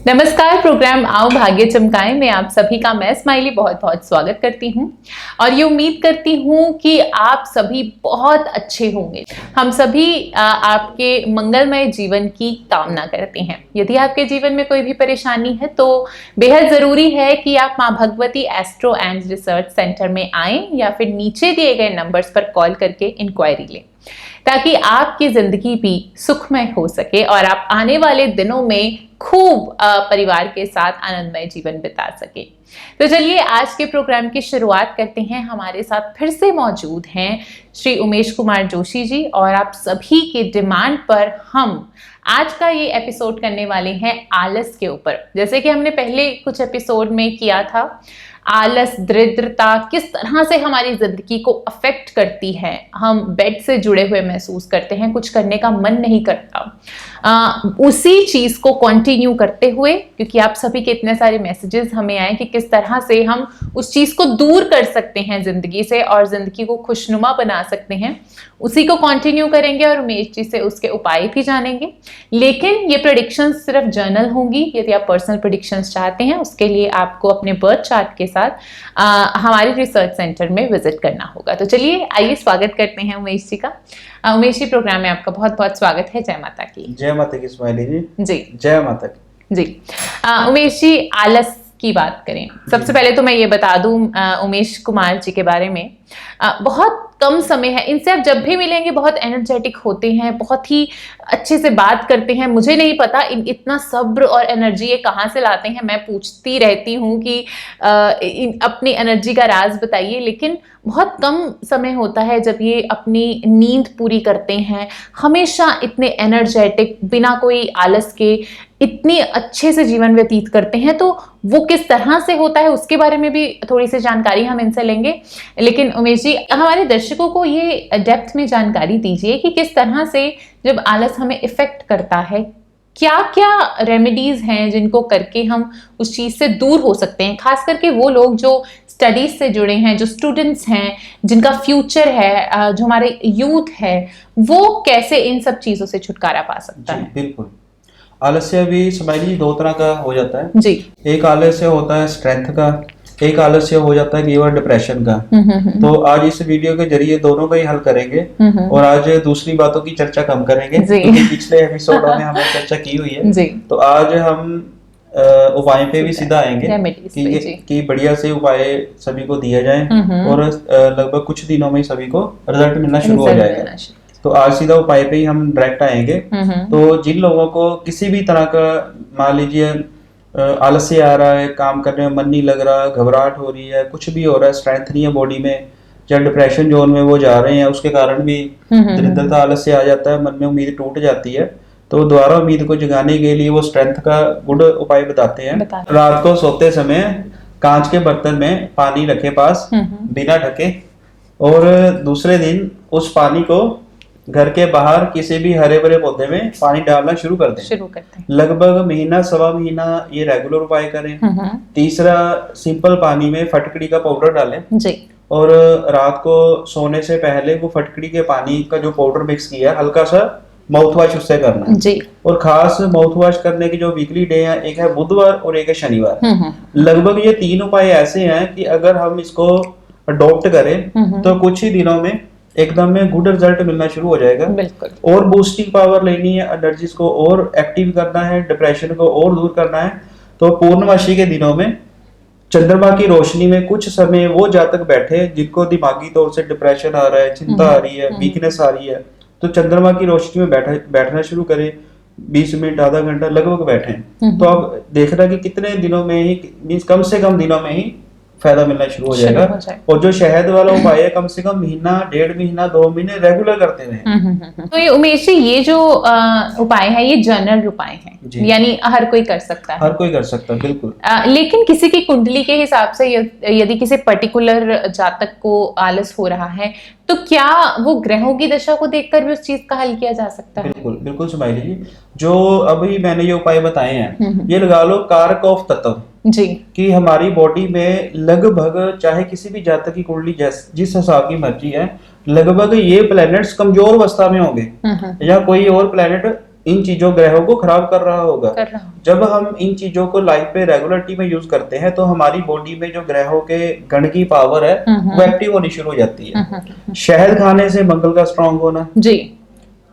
नमस्कार। प्रोग्राम आओ भाग्य चमकाएं में आप सभी का मैं स्माइली बहुत बहुत स्वागत करती हूं और ये उम्मीद करती हूं कि आप सभी बहुत अच्छे होंगे। हम सभी आपके मंगलमय जीवन की कामना करते हैं। यदि आपके जीवन में कोई भी परेशानी है तो बेहद ज़रूरी है कि आप माँ Bhagwati astro and research centre में आएँ या फिर नीचे दिए गए नंबर्स पर कॉल करके इंक्वायरी लें, ताकि आपकी ज़िंदगी भी सुखमय हो सके और आप आने वाले दिनों में खूब परिवार के साथ आनंदमय जीवन बिता सके। तो चलिए आज के प्रोग्राम की शुरुआत करते हैं। हमारे साथ फिर से मौजूद हैं श्री उमेश कुमार जोशी जी और आप सभी के डिमांड पर हम आज का ये एपिसोड करने वाले हैं आलस के ऊपर। जैसे कि हमने पहले कुछ एपिसोड में किया था, आलस, दरिद्रता किस तरह से हमारी जिंदगी को अफेक्ट करती है। हम बेड से जुड़े हुए महसूस करते हैं, कुछ करने का मन नहीं करता। उसी चीज को कंटिन्यू करते हुए, क्योंकि आप सभी के इतने सारे मैसेजेस हमें आए कि किस तरह से हम उस चीज को दूर कर सकते हैं जिंदगी से और जिंदगी को खुशनुमा बना सकते हैं, उसी को कंटिन्यू करेंगे और उमेश जी से उसके उपाय भी जानेंगे। लेकिन ये प्रेडिक्शंस सिर्फ जर्नल होंगी। यदि आप पर्सनल प्रेडिक्शंस चाहते हैं उसके लिए आपको अपने बर्थ चार्ट के साथ हमारे रिसर्च सेंटर में विजिट करना होगा। तो चलिए आइए स्वागत करते हैं उमेश जी का। उमेश जी, प्रोग्राम में आपका बहुत बहुत स्वागत है। जय माता की। जय माता की स्माइली जी। जी जय माता की जी। उमेश जी, आलस की बात करें, सबसे पहले तो मैं ये बता दूं उमेश कुमार जी के बारे में, बहुत कम समय है इनसे आप जब भी मिलेंगे बहुत एनर्जेटिक होते हैं, बहुत ही अच्छे से बात करते हैं। मुझे नहीं पता इतना सब्र और एनर्जी ये कहाँ से लाते हैं। मैं पूछती रहती हूँ कि अपनी एनर्जी का राज बताइए, लेकिन बहुत कम समय होता है जब ये अपनी नींद पूरी करते हैं। हमेशा इतने एनर्जेटिक, बिना कोई आलस के इतनी अच्छे से जीवन व्यतीत करते हैं। तो वो किस तरह से होता है उसके बारे में भी थोड़ी सी जानकारी हम इनसे लेंगे। लेकिन उमेश जी, हमारे दर्शकों को ये डेप्थ में जानकारी दीजिए कि किस तरह से जब आलस हमें इफेक्ट करता है, क्या क्या रेमेडीज हैं जिनको करके हम उस चीज से दूर हो सकते हैं। खास करके वो लोग जो स्टडीज से जुड़े हैं, जो स्टूडेंट्स हैं, जिनका फ्यूचर है, जो हमारे यूथ है, वो कैसे इन सब चीजों से छुटकारा पा सकता है। बिल्कुल। आलस्य भी स्माइली दो तरह का हो जाता है जी। एक आलस्य होता है स्ट्रेंथ का, एक आलस्य हो जाता है केवल डिप्रेशन का। तो आज इस वीडियो के जरिए दोनों का ही हल करेंगे और आज दूसरी बातों की चर्चा कम करेंगे, क्योंकि पिछले एपिसोडों में हमने चर्चा की हुई है जी। तो आज हम उपाय पे भी सीधा आएंगे कि बढ़िया से उपाय सभी को दिया जाए और लगभग कुछ दिनों में ही सभी को रिजल्ट मिलना शुरू हो जाएगा। तो आज सीधा उपाय पे ही हम डायरेक्ट आएंगे। तो जिन लोगों को किसी भी तरह का, मान लीजिए आलस्य आ रहा है, काम करने में मन नहीं लग रहा, घबराहट हो रही है, कुछ भी हो रहा है, स्ट्रेंथ नहीं है बॉडी में, या डिप्रेशन जोन में वो जा रहे हैं, उसके कारण भी दरिद्रता, आलस्य आ जाता है, मन में उम्मीद टूट जाती है। तो दोबारा उम्मीद को जगाने के लिए वो स्ट्रेंथ का गुड उपाय बताते हैं। रात को सोते समय कांच के बर्तन में पानी रखे पास बिना ढके, और दूसरे दिन उस पानी को घर के बाहर किसी भी हरे भरे पौधे में पानी डालना शुरू करते हैं। लगभग महीना सवा महीना ये रेगुलर उपाय करें। तीसरा, सिंपल पानी में फटकड़ी का पाउडर डालें जी। और रात को सोने से पहले वो फटकड़ी के पानी का जो पाउडर मिक्स किया हल्का सा माउथ वॉश उससे करना जी। और खास माउथ वॉश करने की जो वीकली डे है, एक है बुधवार और एक है शनिवार। लगभग ये तीन उपाय ऐसे हैं कि अगर हम इसको अडॉप्ट करें तो कुछ ही दिनों में एकदम में गुड रिजल्ट मिलना शुरू हो जाएगा। बिल्कुल। और बूस्टिंग पावर लेनी है, एनर्जीज को और एक्टिव करना है, डिप्रेशन को और दूर करना है, तो पूर्णमासी के दिनों में चंद्रमा की रोशनी में कुछ समय वो जातक बैठे जिनको दिमागी तौर से डिप्रेशन आ रहा है, चिंता आ रही है, वीकनेस आ रही है, तो चंद्रमा की रोशनी में बैठना शुरू करें। 20 मिनट, आधा घंटा लगभग बैठे तो आप देखना कि कितने दिनों में ही, कम से कम दिनों में ही फायदा मिलना शुरू हो जाएगा। और जो शहद वाला उपाय है, कम से कम महीना, 1.5 महीना, 2 महीने रेगुलर करते रहे। तो ये उमेश जी, ये जो उपाय है ये जनरल उपाय है, यानी हर कोई कर सकता है। हर कोई कर सकता है, बिल्कुल। लेकिन किसी की कुंडली के हिसाब से यदि किसी पर्टिकुलर जातक को आलस हो रहा है तो क्या वो ग्रहों की दशा को देखकर भी उस चीज का हल किया जा सकता है? बिल्कुल बिल्कुल स्माइली जी, जो अभी मैंने ये उपाय बताए हैं ये लगा लो कारक ऑफ तत्व जी, कि हमारी बॉडी में लगभग, चाहे किसी भी जातक की कुंडली जिस हिसाब की मर्जी है, लगभग ये प्लैनेट्स कमजोर अवस्था में होंगे या कोई और प्लैनेट इन चीजों ग्रहों को खराब कर रहा होगा। जब हम इन चीजों को लाइफ में रेगुलरिटी में यूज करते हैं तो हमारी बॉडी में जो ग्रहों के गण की पावर है वो एक्टिव होनी शुरू हो जाती है। शहद खाने से मंगल का स्ट्रांग होना जी,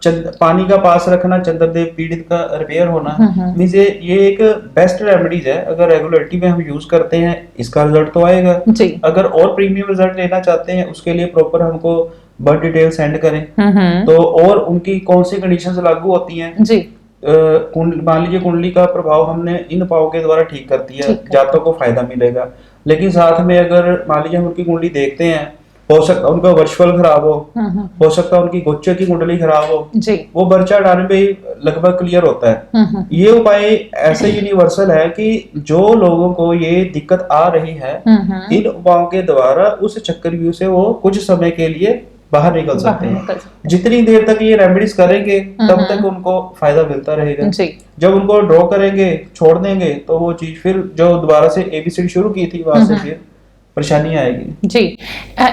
पानी का पास रखना, चंद्रदेव पीड़ित का रिपेयर होना, मींस ये एक बेस्ट रेमेडीज है। अगर रेगुलरिटी में हम यूज करते हैं इसका रिजल्ट तो आएगा जी। अगर और प्रीमियम रिजल्ट लेना चाहते हैं उसके लिए प्रॉपर हमको बर्थ डिटेल सेंड करें तो, और उनकी कौन सी कंडीशंस लागू होती हैं जी। मान लीजिए कुंडली का प्रभाव हमने इन उपायों के द्वारा ठीक कर दिया, जातकों को फायदा मिलेगा। लेकिन साथ में अगर मान लीजिए हम उनकी कुंडली देखते हैं, हो सकता उनका वर्चुअल खराब हो सकता उनकी गोचर की कुंडली खराब हो जी। वो बर्चा डालने पे लगभग क्लियर होता है। ये उपाय ऐसे यूनिवर्सल है कि जो लोगों को ये दिक्कत आ रही है इन उपायों के द्वारा उस चक्रव्यूह से वो कुछ समय के लिए बाहर निकल सकते हैं। जितनी देर तक ये रेमेडीज करेंगे तब तक उनको फायदा मिलता रहेगा। जब उनको ड्रॉ करेंगे छोड़ देंगे तो वो चीज फिर जो दोबारा से एबीसीडी शुरू की थी वहां से फिर परेशानी आएगी जी।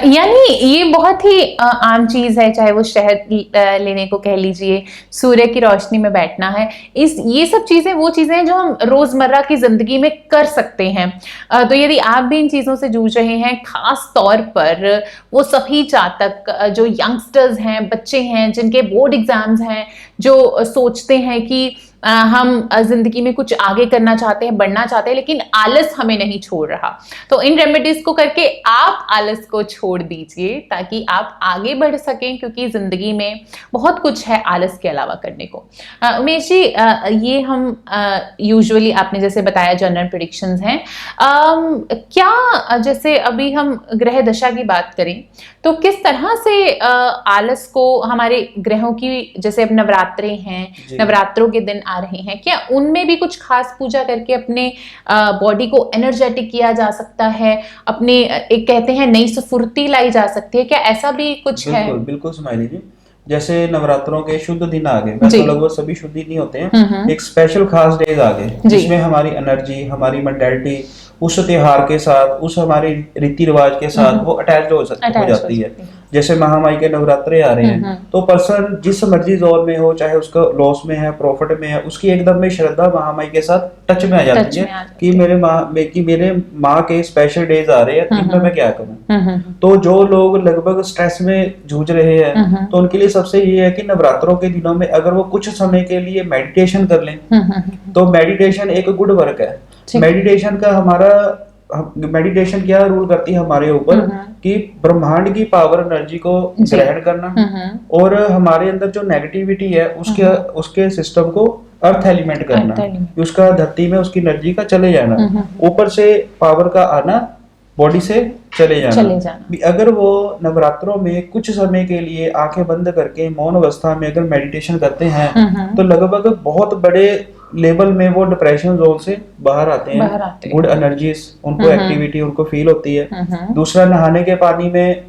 यानी ये बहुत ही आम चीज है, चाहे वो शहद लेने को कह लीजिए, सूर्य की रोशनी में बैठना है, ये सब चीजें वो चीजें हैं जो हम रोजमर्रा की जिंदगी में कर सकते हैं। तो यदि आप भी इन चीजों से जूझ रहे हैं, खास तौर पर वो सभी जातक जो यंगस्टर्स हैं, बच्चे हैं जिनके बोर्ड एग्जाम्स हैं, जो सोचते हैं कि हम जिंदगी में कुछ आगे करना चाहते हैं, बढ़ना चाहते हैं, लेकिन आलस हमें नहीं छोड़ रहा, तो इन रेमेडीज को करके आप आलस को छोड़ दीजिए ताकि आप आगे बढ़ सकें, क्योंकि जिंदगी में बहुत कुछ है आलस के अलावा करने को। उमेश जी, ये हम यूजुअली आपने जैसे बताया जनरल प्रेडिक्शंस हैं, क्या जैसे अभी हम ग्रह दशा की बात करें तो किस तरह से आलस को हमारे ग्रहों की, जैसे अब नवरात्रे हैं, नवरात्रों के दिन आ रहे हैं, क्या उनमें भी कुछ खास पूजा करके अपने बॉडी को एनर्जेटिक किया जा सकता है, अपने एक कहते हैं नई स्फूर्ति लाई जा सकती है, क्या ऐसा भी कुछ है? बिल्कुल स्माइली जी, जैसे नवरात्रों के शुद्ध दिन आ गए, वैसे लगभग सभी शुद्ध दिन नहीं होते हैं, एक स्पेशल खास डेज आ गए जिसमें हमारी एनर्जी, हमारी मेंटालिटी उस त्योहार के साथ, उस हमारे रीति रिवाज के साथ वो अटैच हो जाती है। जैसे महामाई के नवरात्रे आ रहे हैं तो पर्सन जिस मर्जी जोन में हो, चाहे उसका लॉस में है, प्रॉफिट में है, उसकी एकदम में श्रद्धा महामाई के साथ टच में आ जाती है कि मेरे माँ के स्पेशल डेज आ रहे हैं, इनमें मैं क्या करूँ। तो जो लोग लगभग स्ट्रेस में जूझ रहे हैं तो उनके लिए सबसे ये है कि नवरात्रों के दिनों में अगर वो कुछ समय के लिए मेडिटेशन कर लें तो मेडिटेशन एक गुड वर्क है। मेडिटेशन का मेडिटेशन क्या रूल करती है हमारे ऊपर कि ब्रह्मांड की पावर एनर्जी को ग्रहण करना और हमारे अंदर जो नेगेटिविटी है उसके सिस्टम को अर्थ एलिमेंट करना, उसका धरती में उसकी एनर्जी का चले जाना, ऊपर से पावर का आना, बॉडी से चले जाना। अगर वो नवरात्रों में कुछ समय के लिए आंखें बंद करके मौन अवस्था में अगर मेडिटेशन करते हैं तो लगभग बहुत बड़े लेवल में वो डिप्रेशन जोन से बाहर आते हैं। गुड एनर्जीज उनको, एक्टिविटी उनको फील होती है। दूसरा, नहाने के पानी में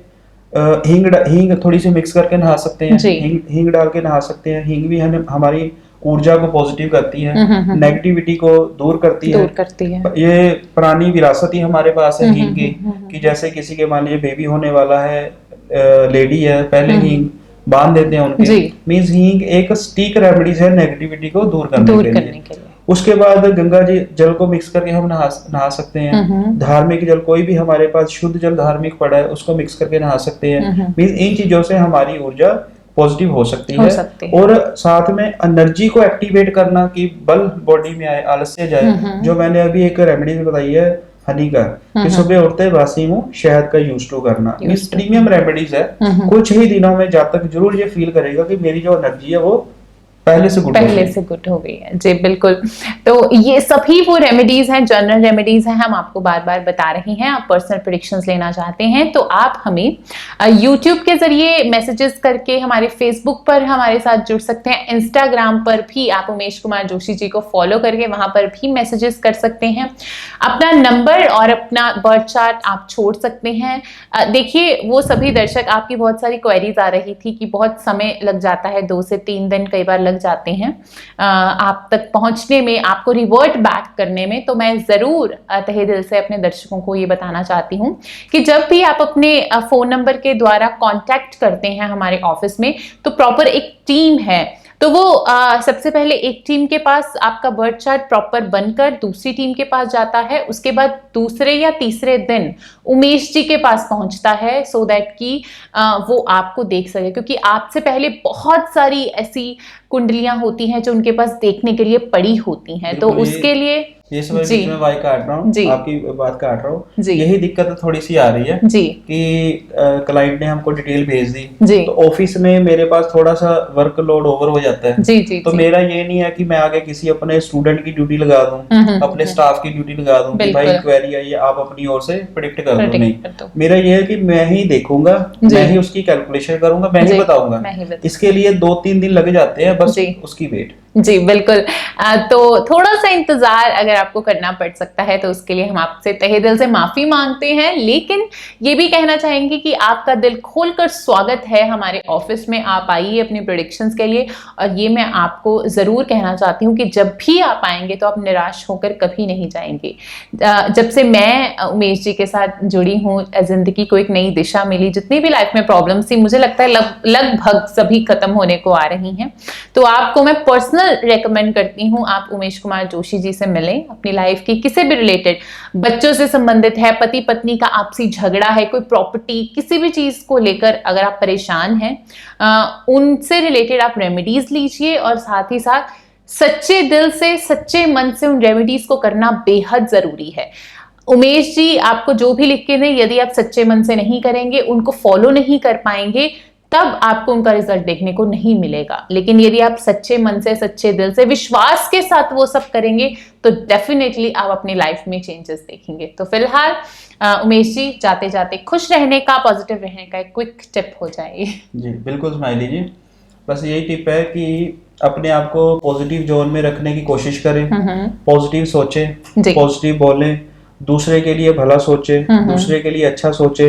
हींग थोड़ी सी मिक्स करके नहा सकते हैं, हींग डाल के नहा सकते हैं। हींग भी हमारी ऊर्जा को पॉजिटिव करती है, नेगेटिविटी को दूर करती है। ये पुरानी विरासत ही हमारे पास है हींग की, कि जैसे किसी के मान लीजिए बेबी होने वाला है, लेडी है, पहले हींग बांध देते हैं उनके, मींस हींग एक स्टिक रेमेडीज है नेगेटिविटी को दूर करने के लिए। उसके बाद गंगा जी जल को मिक्स करके हम नहा सकते हैं। धार्मिक जल, कोई भी हमारे पास शुद्ध जल धार्मिक पड़ा है उसको मिक्स करके नहा सकते हैं। मींस इन चीजों से हमारी ऊर्जा पॉजिटिव हो सकती है। और साथ में एनर्जी को एक्टिवेट करना कि बल बॉडी में आए, आलस्य जाए। जो मैंने अभी एक रेमेडी बताई है हनी का, कि सुबह उठते बासी मुंह शहद का यूज टू करना, इस प्रीमियम रेमेडीज है। कुछ ही दिनों में जातक जरूर ये फील करेगा कि मेरी जो एनर्जी है वो पहले से गुड हो गई है जी। बिल्कुल, तो ये सभी वो रेमेडीज हैं, जनरल रेमेडीज हैं, हम आपको बार बार बता रहे हैं। आप पर्सनल प्रेडिक्शंस लेना चाहते हैं तो आप हमें यूट्यूब के जरिए मैसेजेस करके, हमारे फेसबुक पर हमारे साथ जुड़ सकते हैं, इंस्टाग्राम पर भी आप उमेश कुमार जोशी जी को फॉलो करके वहां पर भी मैसेजेस कर सकते हैं। अपना नंबर और अपना बर्थ चार्ट आप छोड़ सकते हैं। देखिए, वो सभी दर्शक, आपकी बहुत सारी क्वेरीज आ रही थी कि बहुत समय लग जाता है, 2 से 3 दिन कई बार जाते हैं आप तक पहुंचने में, आपको रिवर्ट बैक करने में। तो मैं जरूर तहे दिल से अपने दर्शकों को ये बताना चाहती हूं कि जब भी आप अपने फोन नंबर के द्वारा कांटेक्ट करते हैं हमारे ऑफिस में, तो प्रॉपर एक टीम है, तो वो सबसे पहले एक टीम के पास आपका बर्थ चार्ट प्रॉपर बनकर दूसरी टीम के पास जाता है, उसके बाद दूसरे या तीसरे दिन उमेश जी के पास पहुंचता है, सो दैट कि वो आपको देख सके, क्योंकि आपसे पहले बहुत सारी ऐसी कुंडलियां होती हैं जो उनके पास देखने के लिए पड़ी होती हैं। तो उसके लिए ये समय बीच में वाई काट रहा हूँ, आपकी बात काट रहा हूँ, यही दिक्कत थोड़ी सी आ रही है कि क्लाइंट ने हमको डिटेल भेज दी, तो ऑफिस में मेरे पास थोड़ा सा वर्कलोड ओवर हो जाता है। तो मेरा ये नहीं है कि मैं आगे किसी अपने स्टूडेंट की ड्यूटी लगा दूं, अपने स्टाफ की ड्यूटी लगा दूं कि भाई क्वेरी आई है आप अपनी ओर से प्रेडिक्ट कर दो। नहीं, मेरा ये है कि मैं ही देखूंगा, मैं ही उसकी कैलकुलेशन करूंगा, मैं ही बताऊंगा। इसके लिए 2-3 दिन लग जाते हैं बस उसकी वेट। जी बिल्कुल। तो थोड़ा सा इंतजार अगर आपको करना पड़ सकता है तो उसके लिए हम आपसे तहे दिल से माफी मांगते हैं, लेकिन ये भी कहना चाहेंगे कि आपका दिल खोलकर स्वागत है हमारे ऑफिस में। आप आइए अपनी प्रेडिक्शंस के लिए, और ये मैं आपको जरूर कहना चाहती हूँ कि जब भी आप आएंगे तो आप निराश होकर कभी नहीं जाएंगे। जब से मैं उमेश जी के साथ जुड़ी हूँ, जिंदगी को एक नई दिशा मिली, जितनी भी लाइफ में प्रॉब्लम्स थी मुझे लगता है लगभग सभी खत्म होने को आ रही हैं। तो आपको मैं पर्सनल रेकमेंड करती हूँ आप उमेश कुमार जोशी जी से मिलें। अपनी लाइफ की किसी भी रिलेटेड, बच्चों से संबंधित है, पति पत्नी का आपसी झगड़ा है, कोई प्रॉपर्टी, किसी भी चीज को लेकर अगर आप परेशान हैं, उनसे रिलेटेड आप रेमेडीज लीजिए, और साथ ही साथ सच्चे दिल से सच्चे मन से उन रेमेडीज को करना बेहद जरूरी है। उमेश जी आपको जो भी लिख के दें, यदि आप सच्चे मन से नहीं करेंगे, उनको फॉलो नहीं कर पाएंगे, तब आपको उनका रिजल्ट देखने को नहीं मिलेगा। लेकिन यदि आप सच्चे मन से, सच्चे दिल से, विश्वास के साथ वो सब करेंगे तो डेफिनेटली आप अपनी लाइफ में चेंजेस देखेंगे। तो फिलहाल उमेश जी जाते जाते खुश रहने का, पॉजिटिव रहने का एक क्विक टिप हो जाए। जी बिल्कुल स्माइली जी, बस यही टिप है कि अपने आप को पॉजिटिव जोन में रखने की कोशिश करें, पॉजिटिव सोचें, पॉजिटिव बोलें, दूसरे के लिए भला सोचे, दूसरे के लिए अच्छा सोचे।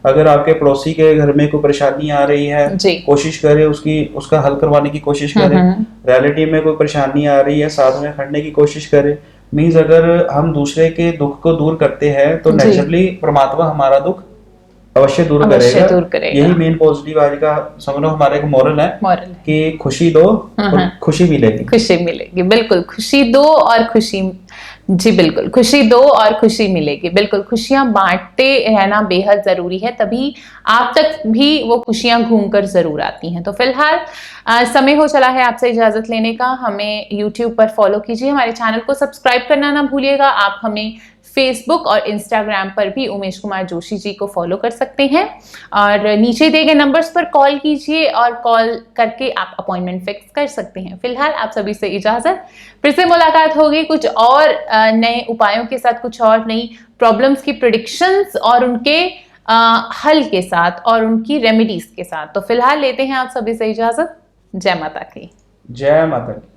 अगर आपके पड़ोसी के घर में कोई परेशानी आ रही है, कोशिश करें उसका हल करवाने की कोशिश करें। रियलिटी में कोई परेशानी आ रही है, साथ में खड़ने की कोशिश करें। मीन्स अगर हम दूसरे के दुख को दूर करते हैं तो नेचुरली परमात्मा हमारा दुख अवश्य दूर करेगा। यही मेन पॉजिटिव आज का समझो हमारा एक मॉरल है कि खुशी दो और खुशी मिलेगी। बिल्कुल, खुशी दो और खुशी, जी बिल्कुल, खुशी दो और खुशी मिलेगी। बिल्कुल, खुशियां बांटते रहना बेहद जरूरी है, तभी आप तक भी वो खुशियां घूमकर जरूर आती हैं। तो फिलहाल समय हो चला है आपसे इजाजत लेने का। हमें YouTube पर फॉलो कीजिए, हमारे चैनल को सब्सक्राइब करना ना भूलिएगा। आप हमें फेसबुक और इंस्टाग्राम पर भी उमेश कुमार जोशी जी को फॉलो कर सकते हैं, और नीचे दिए गए नंबर्स पर कॉल कीजिए और कॉल करके आप अपॉइंटमेंट फिक्स कर सकते हैं। फिलहाल आप सभी से इजाजत, फिर से मुलाकात होगी कुछ और नए उपायों के साथ, कुछ और नई प्रॉब्लम्स की प्रेडिक्शंस और उनके हल के साथ और उनकी रेमेडीज के साथ। तो फिलहाल लेते हैं आप सभी से इजाजत। जय माता की। जय माता की।